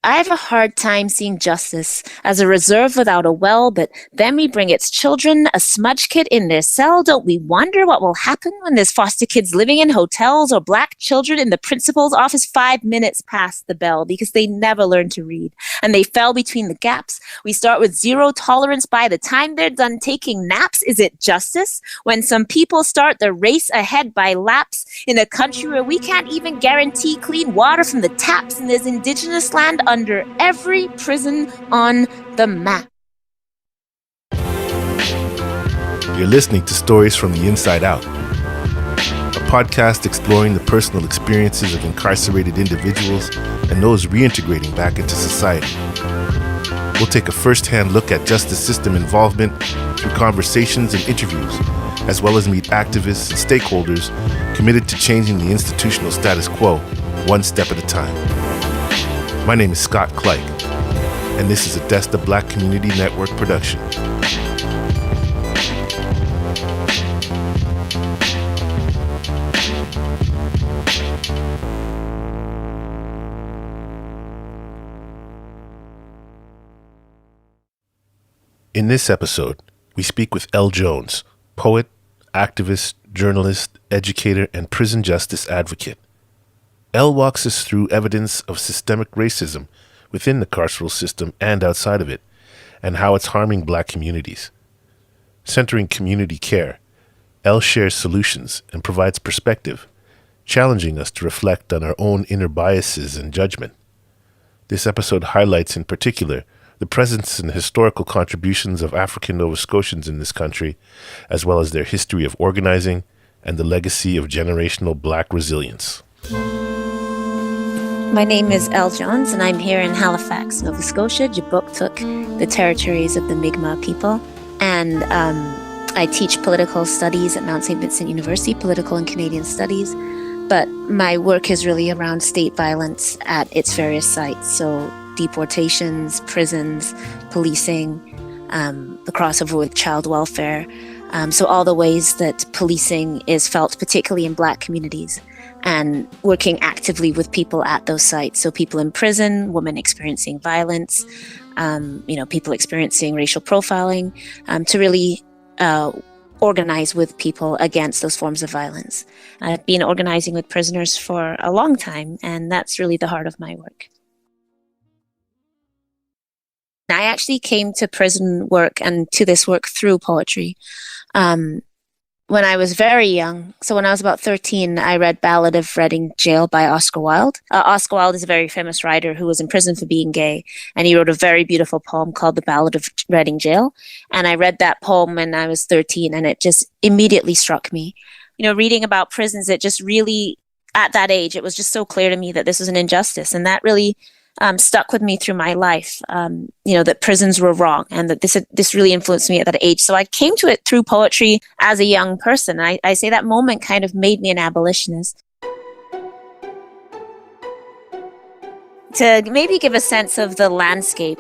I have a hard time seeing justice as a reserve without a well, but then we bring its children, a smudge kid in their cell. Don't we wonder what will happen when there's foster kids living in hotels or black children in the principal's office 5 minutes past the bell because they never learned to read and they fell between the gaps? We start with zero tolerance by the time they're done taking naps. Is it justice when some people start the race ahead by laps in a country where we can't even guarantee clean water from the taps and there's indigenous land under every prison on the map? You're listening to Stories from the Inside Out, a podcast exploring the personal experiences of incarcerated individuals and those reintegrating back into society. We'll take a first-hand look at justice system involvement through conversations and interviews, as well as meet activists and stakeholders committed to changing the institutional status quo one step at a time. My name is Scott Kleik, and this is a Desta Black Community Network production. In this episode, we speak with Elle Jones, poet, activist, journalist, educator, and prison justice advocate. Elle walks us through evidence of systemic racism within the carceral system and outside of it, and how it's harming Black communities. Centering community care, Elle shares solutions and provides perspective, challenging us to reflect on our own inner biases and judgment. This episode highlights in particular the presence and historical contributions of African Nova Scotians in this country, as well as their history of organizing and the legacy of generational Black resilience. My name is Elle Jones, and I'm here in Halifax, Nova Scotia, Jabuktuk, the territories of the Mi'kmaq people. And I teach political studies at Mount St. Vincent University, political and Canadian studies. But my work is really around state violence at its various sites. So deportations, prisons, policing, the crossover with child welfare. So all the ways that policing is felt, particularly in Black communities, and working actively with people at those sites. So people in prison, women experiencing violence, people experiencing racial profiling, to really organize with people against those forms of violence. I've been organizing with prisoners for a long time, and that's really the heart of my work. I actually came to prison work and to this work through poetry. When I was very young, so when I was about 13, I read Ballad of Reading Jail by Oscar Wilde. Oscar Wilde is a very famous writer who was in prison for being gay, and he wrote a very beautiful poem called The Ballad of Reading Jail. And I read that poem when I was 13, and it just immediately struck me. Reading about prisons, it just really, at that age, it was just so clear to me that this was an injustice, and that really stuck with me through my life, that prisons were wrong and that this really influenced me at that age. So I came to it through poetry as a young person. I say that moment kind of made me an abolitionist. To maybe give a sense of the landscape,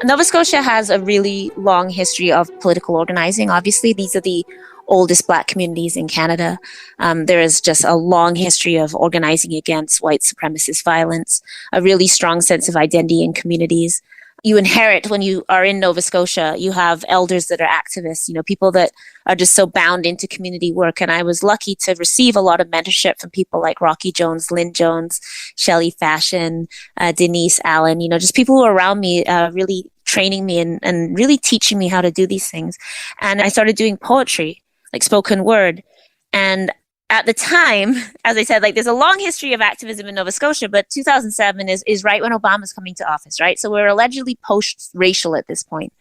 Nova Scotia has a really long history of political organizing. Obviously, these are the oldest Black communities in Canada. There is just a long history of organizing against white supremacist violence, a really strong sense of identity in communities. You inherit, when you are in Nova Scotia, you have elders that are activists, people that are just so bound into community work. And I was lucky to receive a lot of mentorship from people like Rocky Jones, Lynn Jones, Shelley Fashion, Denise Allen, just people who are around me, really training me and really teaching me how to do these things. And I started doing poetry, like spoken word. And at the time, as I said, there's a long history of activism in Nova Scotia, but 2007 is right when Obama's coming to office, right? So we're allegedly post-racial at this point.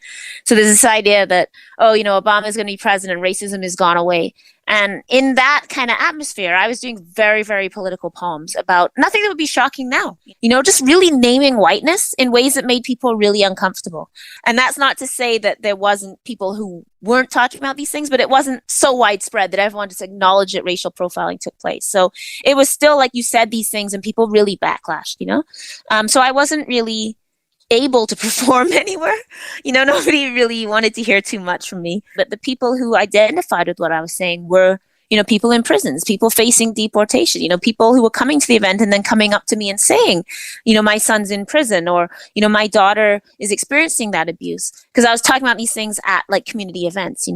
So there's this idea that, Obama's going to be president, racism has gone away. And in that kind of atmosphere, I was doing very, very political poems about nothing that would be shocking now, just really naming whiteness in ways that made people really uncomfortable. And that's not to say that there wasn't people who weren't talking about these things, but it wasn't so widespread that everyone just acknowledged that racial profiling took place. So it was still, like you said, these things, and people really backlashed, So I wasn't really able to perform anywhere. Nobody really wanted to hear too much from me. But the people who identified with what I was saying were, people in prisons, people facing deportation, people who were coming to the event and then coming up to me and saying, my son's in prison, or, my daughter is experiencing that abuse. Because I was talking about these things at like community events,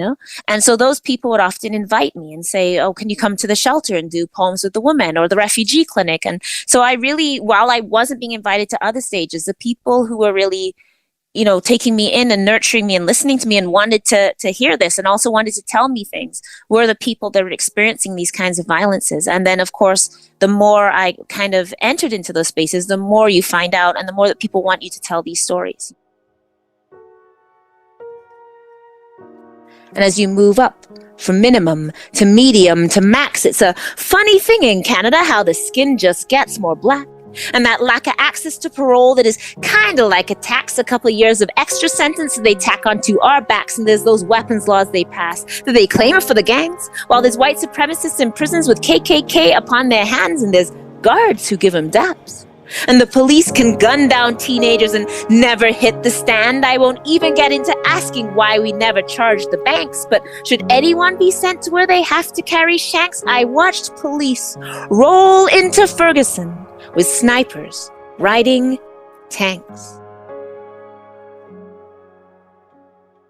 And so those people would often invite me and say, oh, can you come to the shelter and do poems with the women or the refugee clinic? And so I really, while I wasn't being invited to other stages, the people who were really taking me in and nurturing me and listening to me and wanted to hear this and also wanted to tell me things were the people that were experiencing these kinds of violences. And then, of course, the more I kind of entered into those spaces, the more you find out and the more that people want you to tell these stories. And as you move up from minimum to medium to max, it's a funny thing in Canada how the skin just gets more black. And that lack of access to parole that is kind of like a tax, a couple of years of extra sentence that they tack onto our backs. And there's those weapons laws they pass that they claim are for the gangs, while there's white supremacists in prisons with KKK upon their hands, and there's guards who give them daps. And the police can gun down teenagers and never hit the stand. I won't even get into asking why we never charged the banks, but should anyone be sent to where they have to carry shanks? I watched police roll into Ferguson with snipers riding tanks.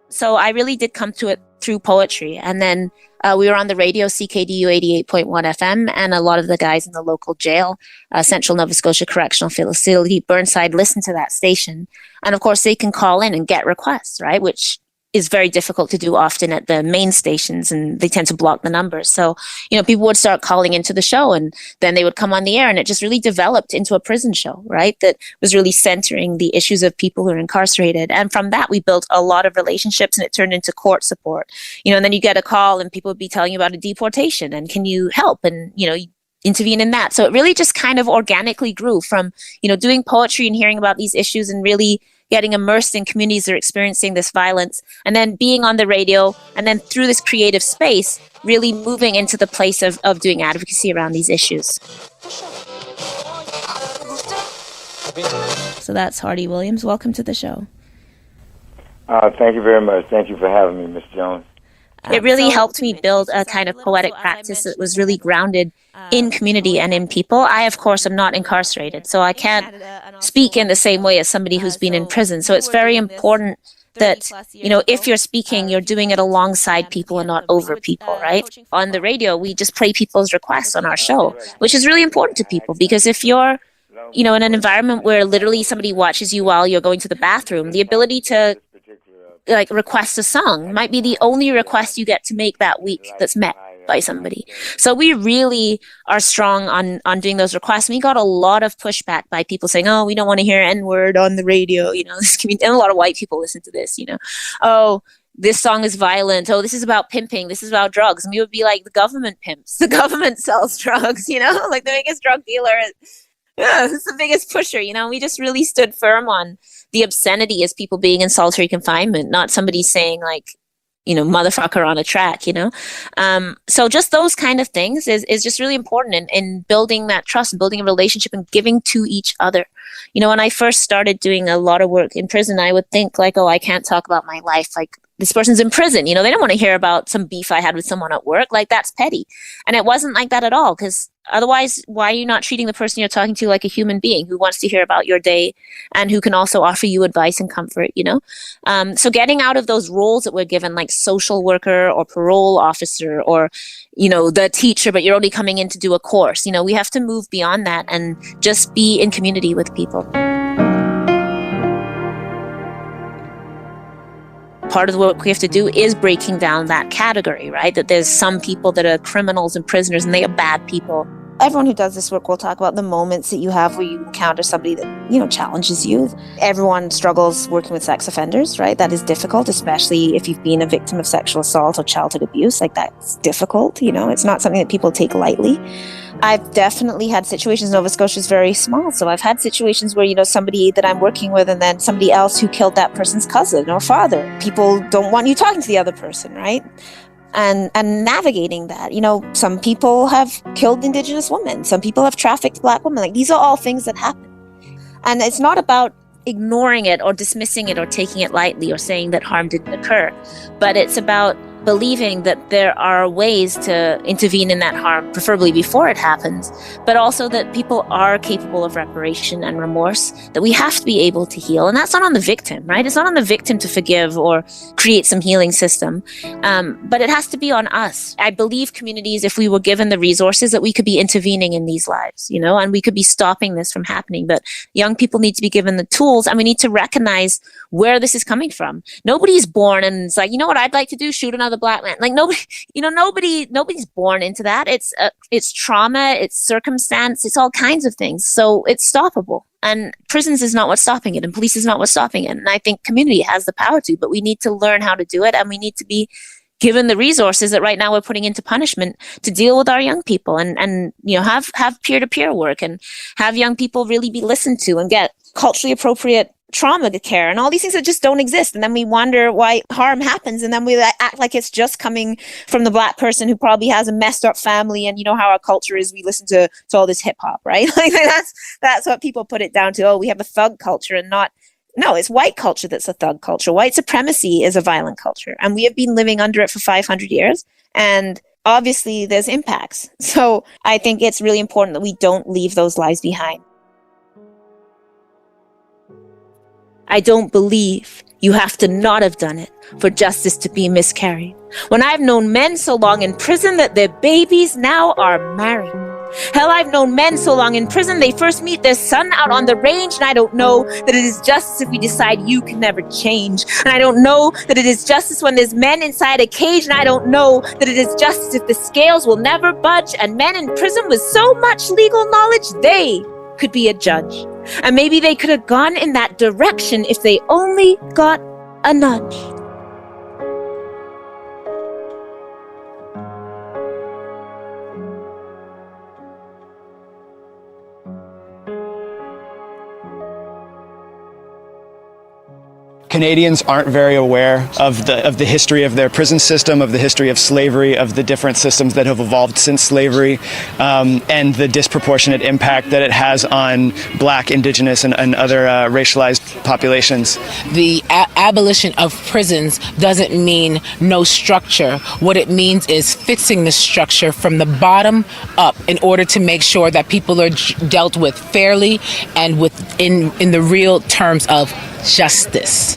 So I really did come to it through poetry. And then we were on the radio, CKDU 88.1 FM, and a lot of the guys in the local jail, Central Nova Scotia Correctional Facility, Burnside, listen to that station. And of course, they can call in and get requests, right? Which is very difficult to do often at the main stations, and they tend to block the numbers. So, people would start calling into the show, and then they would come on the air, and it just really developed into a prison show, right? That was really centering the issues of people who are incarcerated. And from that, we built a lot of relationships, and it turned into court support. And then you get a call and people would be telling you about a deportation, and can you help? And, you intervene in that. So it really just kind of organically grew from, doing poetry and hearing about these issues and really getting immersed in communities that are experiencing this violence, and then being on the radio, and then through this creative space, really moving into the place of doing advocacy around these issues. So that's Hardy Williams. Welcome to the show. Thank you very much. Thank you for having me, Ms. Jones. It really helped me build a kind of poetic practice that was really grounded in community and in people. I, of course, am not incarcerated, so I can't speak in the same way as somebody who's been in prison. So it's very important that, if you're speaking, you're doing it alongside people and not over people, right? On the radio, we just play people's requests on our show, which is really important to people, because if you're, in an environment where literally somebody watches you while you're going to the bathroom, the ability to request a song might be the only request you get to make that week that's met by somebody. So we really are strong on doing those requests. We got a lot of pushback by people saying, oh, we don't want to hear N-word on the radio. This can be, and a lot of white people listen to this, oh, this song is violent. Oh, this is about pimping. This is about drugs. And we would be like, the government pimps. The government sells drugs, like the biggest drug dealer. It's the biggest pusher, We just really stood firm on the obscenity as people being in solitary confinement, not somebody saying motherfucker on a track, So just those kind of things is just really important in building that trust and building a relationship and giving to each other. When I first started doing a lot of work in prison, I would think oh, I can't talk about my life. This person's in prison, they don't want to hear about some beef I had with someone at work. That's petty. And it wasn't like that at all, because otherwise, why are you not treating the person you're talking to like a human being who wants to hear about your day and who can also offer you advice and comfort, So getting out of those roles that we're given, like social worker or parole officer or, the teacher, but you're only coming in to do a course, we have to move beyond that and just be in community with people. Part of the work we have to do is breaking down that category, right? That there's some people that are criminals and prisoners and they are bad people. Everyone who does this work will talk about the moments that you have where you encounter somebody that, challenges you. Everyone struggles working with sex offenders, right? That is difficult, especially if you've been a victim of sexual assault or childhood abuse. That's difficult, It's not something that people take lightly. I've definitely had situations. Nova Scotia is very small, so I've had situations where, somebody that I'm working with and then somebody else who killed that person's cousin or father. People don't want you talking to the other person, right? And navigating that. Some people have killed Indigenous women. Some people have trafficked Black women. These are all things that happen. And it's not about ignoring it or dismissing it or taking it lightly or saying that harm didn't occur, but it's about believing that there are ways to intervene in that harm, preferably before it happens, but also that people are capable of reparation and remorse, that we have to be able to heal. And that's not on the victim, right? It's not on the victim to forgive or create some healing system, but it has to be on us. I believe communities, if we were given the resources, that we could be intervening in these lives, and we could be stopping this from happening. But young people need to be given the tools, and we need to recognize where this is coming from. Nobody's born and it's like, you know what I'd like to do? Shoot another black man. Like nobody's born into that. It's trauma, it's circumstance, it's all kinds of things. So it's stoppable. And prisons is not what's stopping it, and police is not what's stopping it. And I think community has the power to, but we need to learn how to do it, and we need to be given the resources that right now we're putting into punishment to deal with our young people, and have peer-to-peer work, and have young people really be listened to and get culturally appropriate trauma care and all these things that just don't exist. And then we wonder why harm happens, and then we act like it's just coming from the black person who probably has a messed up family. And you know how our culture is, we listen to all this hip hop, right? Like that's what people put it down to. Oh, we have a thug culture, and no, it's white culture that's a thug culture. White supremacy is a violent culture, and we have been living under it for 500 years. And obviously there's impacts. So I think it's really important that we don't leave those lives behind. I don't believe you have to not have done it for justice to be miscarried. When I've known men so long in prison that their babies now are married. Hell, I've known men so long in prison they first meet their son out on the range, and I don't know that it is justice if we decide you can never change. And I don't know that it is justice when there's men inside a cage, and I don't know that it is justice if the scales will never budge, and men in prison with so much legal knowledge they could be a judge. And maybe they could have gone in that direction if they only got a nudge. Canadians aren't very aware of the history of their prison system, of the history of slavery, of the different systems that have evolved since slavery, and the disproportionate impact that it has on Black, Indigenous, and other racialized populations. The abolition of prisons doesn't mean no structure. What it means is fixing the structure from the bottom up in order to make sure that people are dealt with fairly and in the real terms of justice.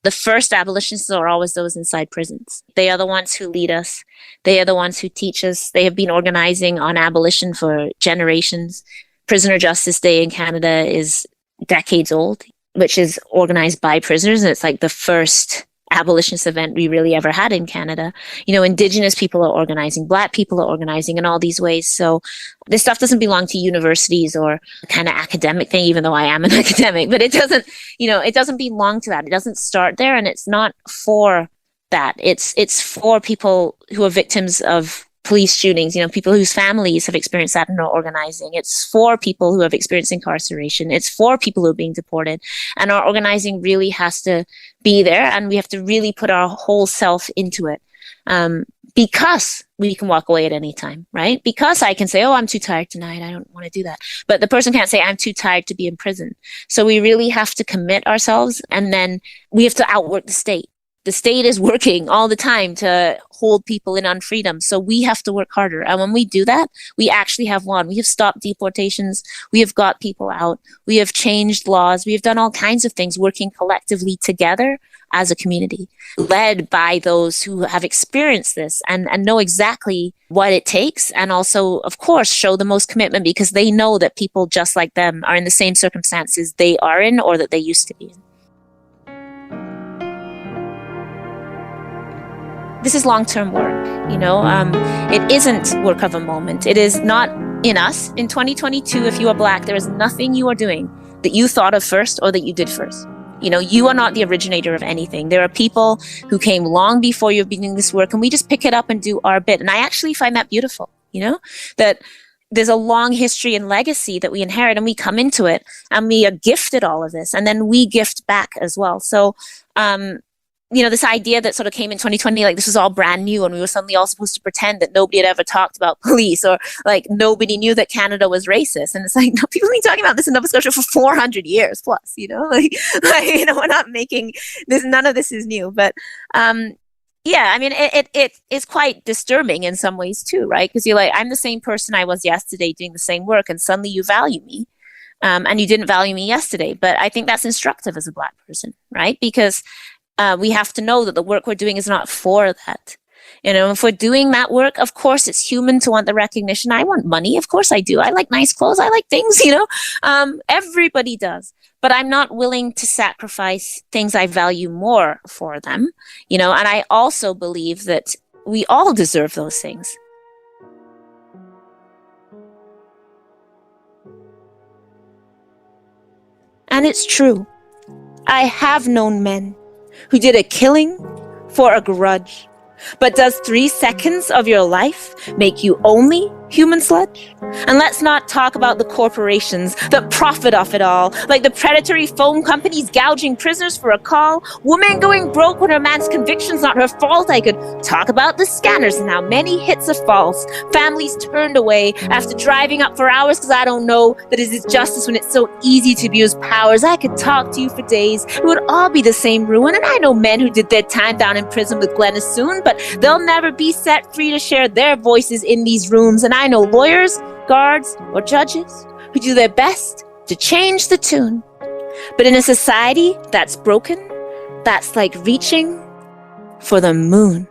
The first abolitionists are always those inside prisons. They are the ones who lead us. They are the ones who teach us. They have been organizing on abolition for generations. Prisoner Justice Day in Canada is decades old, which is organized by prisoners. And it's like the first abolitionist event we really ever had in Canada. Indigenous people are organizing, Black people are organizing in all these ways. So this stuff doesn't belong to universities or kind of academic thing, even though I am an academic, but it doesn't belong to that. It doesn't start there, and it's not for that. It's for people who are victims of police shootings, people whose families have experienced that and are organizing. It's for people who have experienced incarceration. It's for people who are being deported. And our organizing really has to be there, and we have to really put our whole self into it. Because we can walk away at any time, right? Because I can say, oh, I'm too tired tonight, I don't want to do that. But the person can't say, I'm too tired to be in prison. So we really have to commit ourselves, and then we have to outwork the state. The state is working all the time to hold people in unfreedom. So we have to work harder. And when we do that, we actually have won. We have stopped deportations. We have got people out. We have changed laws. We have done all kinds of things working collectively together as a community, led by those who have experienced this and know exactly what it takes. And also, of course, show the most commitment because they know that people just like them are in the same circumstances they are in or that they used to be in. This is long-term work, it isn't work of a moment. It is not in us. In 2022, if you are Black, there is nothing you are doing that you thought of first or that you did first. You are not the originator of anything. There are people who came long before you have been doing this work, and we just pick it up and do our bit. And I actually find that beautiful, that there's a long history and legacy that we inherit, and we come into it and we are gifted all of this, and then we gift back as well. So, this idea that sort of came in 2020, like this was all brand new and we were suddenly all supposed to pretend that nobody had ever talked about police or like nobody knew that Canada was racist. And it's like, no, people have been talking about this in Nova Scotia for 400 years plus, we're not making this, none of this is new. But Yeah, I mean, it is quite disturbing in some ways too, right? Because you're like, I'm the same person I was yesterday doing the same work, and suddenly you value me, and you didn't value me yesterday. But I think that's instructive as a Black person, right? Because we have to know that the work we're doing is not for that. You know, if we're doing that work, of course, it's human to want the recognition. I want money. Of course I do. I like nice clothes. I like things, you know, everybody does. But I'm not willing to sacrifice things I value more for them, you know, and I also believe that we all deserve those things. And it's true. I have known men who did a killing for a grudge. But does 3 seconds of your life make you only human sludge? And let's not talk about the corporations that profit off it all, like the predatory phone companies gouging prisoners for a call, women going broke when her man's conviction's not her fault. I could talk about the scanners and how many hits are false, families turned away after driving up for hours because I don't know that it is justice when it's so easy to abuse powers. I could talk to you for days. It would all be the same ruin. And I know men who did their time down in prison with Glennis soon, but they'll never be set free to share their voices in these rooms. And I know lawyers, guards, or judges who do their best to change the tune. But in a society that's broken, that's like reaching for the moon.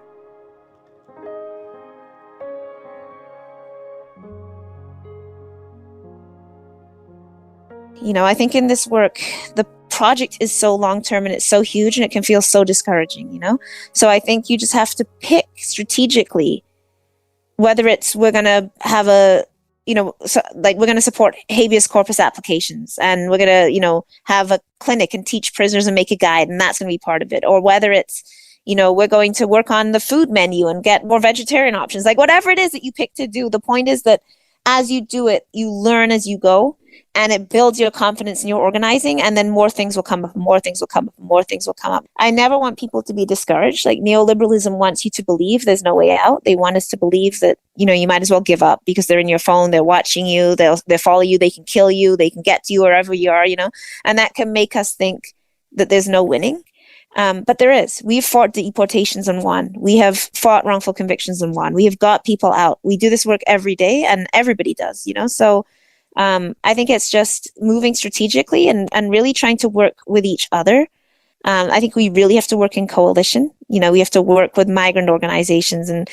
You know, I think in this work, the project is so long-term and it's so huge and it can feel so discouraging, you know? So I think you just have to pick strategically whether it's we're going to have a, you know, so, like we're going to support habeas corpus applications and we're going to, you know, have a clinic and teach prisoners and make a guide and that's going to be part of it. Or whether it's, you know, we're going to work on the food menu and get more vegetarian options, like whatever it is that you pick to do. The point is that as you do it, you learn as you go. And it builds your confidence in your organizing, and then more things will come up, more things will come up, more things will come up. I never want people to be discouraged. Like neoliberalism wants you to believe there's no way out. They want us to believe that, you know, you might as well give up because they're in your phone, they're watching you, they'll follow you, they can kill you, they can get to you wherever you are, you know, and that can make us think that there's no winning. But there is. We've fought deportations and won. We have fought wrongful convictions and won. We have got people out. We do this work every day, and everybody does, you know, so I think it's just moving strategically and really trying to work with each other. I think we really have to work in coalition. You know, we have to work with migrant organizations and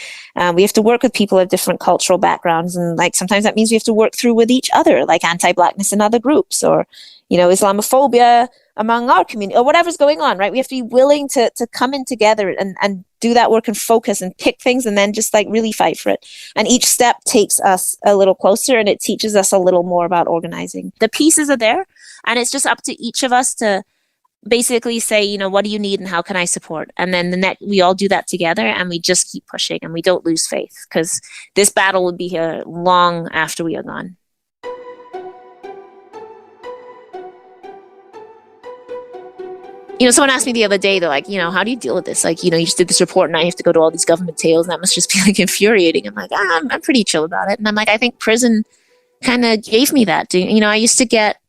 we have to work with people of different cultural backgrounds. And like sometimes that means we have to work through with each other, like anti-Blackness in other groups or, you know, Islamophobia among our community or whatever's going on, right? We have to be willing to come in together and do that work and focus and pick things and then just like really fight for it. And each step takes us a little closer and it teaches us a little more about organizing. The pieces are there and it's just up to each of us to basically say, you know, what do you need and how can I support? And then we all do that together and we just keep pushing and we don't lose faith because this battle will be here long after we are gone. You know, someone asked me the other day, they're like, you know, how do you deal with this? Like, you know, you just did this report and now you have to go to all these government tales and that must just be like infuriating. I'm like, I'm pretty chill about it. And I'm like, I think prison kind of gave me that. You know, I used to get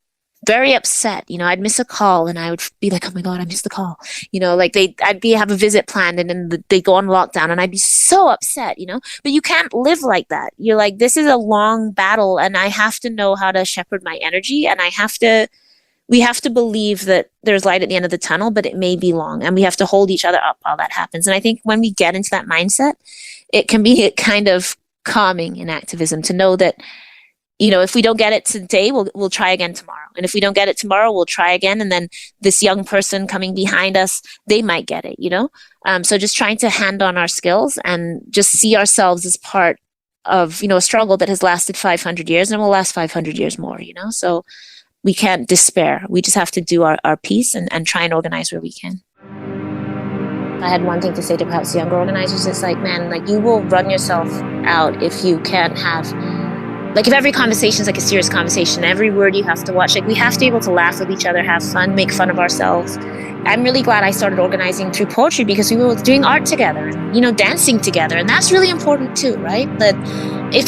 very upset. You know, I'd miss a call and I would be like, oh my God, I missed the call. You know, like I'd have a visit planned and then they go on lockdown and I'd be so upset, you know, but you can't live like that. You're like, this is a long battle and I have to know how to shepherd my energy and we have to believe that there's light at the end of the tunnel, but it may be long and we have to hold each other up while that happens. And I think when we get into that mindset, it can be kind of calming in activism to know that, you know, if we don't get it today, we'll try again tomorrow. And if we don't get it tomorrow, we'll try again. And then this young person coming behind us, they might get it, you know? So just trying to hand on our skills and just see ourselves as part of, you know, a struggle that has lasted 500 years and will last 500 years more, you know? So we can't despair. We just have to do our piece and try and organize where we can. I had one thing to say to perhaps younger organizers. It's like, man, like you will run yourself out if you can't have, like if every conversation is like a serious conversation, every word you have to watch, like we have to be able to laugh with each other, have fun, make fun of ourselves. I'm really glad I started organizing through poetry because we were doing art together and, you know, dancing together. And that's really important too, right? But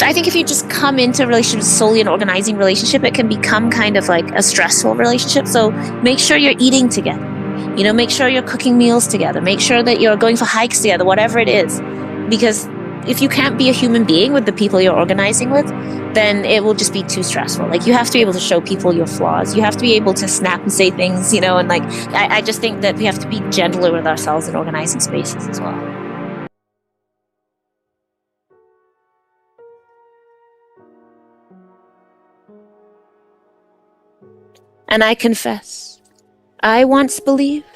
I think if you just come into a relationship solely an organizing relationship, it can become kind of like a stressful relationship. So make sure you're eating together. Make sure you're cooking meals together. Make sure that you're going for hikes together, whatever it is. Because if you can't be a human being with the people you're organizing with, then it will just be too stressful. Like, you have to be able to show people your flaws. You have to be able to snap and say things, and like, I just think that we have to be gentler with ourselves in organizing spaces as well. And I confess, I once believed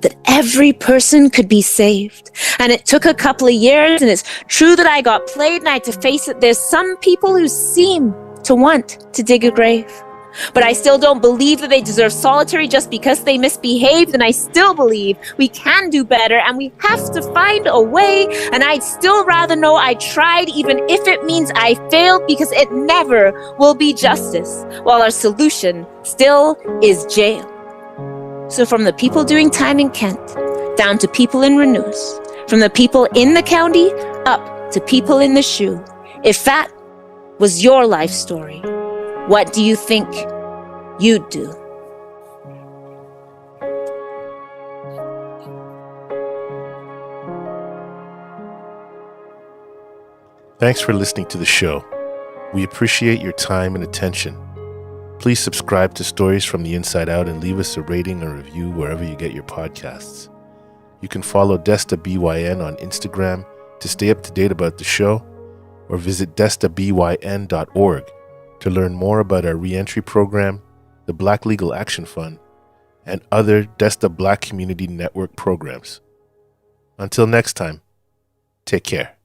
that every person could be saved. And it took a couple of years, and it's true that I got played, and I had to face it. There's some people who seem to want to dig a grave. But I still don't believe that they deserve solitary just because they misbehaved, and I still believe we can do better, and we have to find a way. And I'd still rather know I tried, even if it means I failed, because it never will be justice, while our solution still is jail. So from the people doing time in Kent, down to people in Renous, from the people in the county, up to people in the shoe, if that was your life story, what do you think you'd do? Thanks for listening to the show. We appreciate your time and attention. Please subscribe to Stories from the Inside Out and leave us a rating or review wherever you get your podcasts. You can follow Desta BYN on Instagram to stay up to date about the show, or visit destabyn.org to learn more about our reentry program, the Black Legal Action Fund, and other Desta Black Community Network programs. Until next time, take care.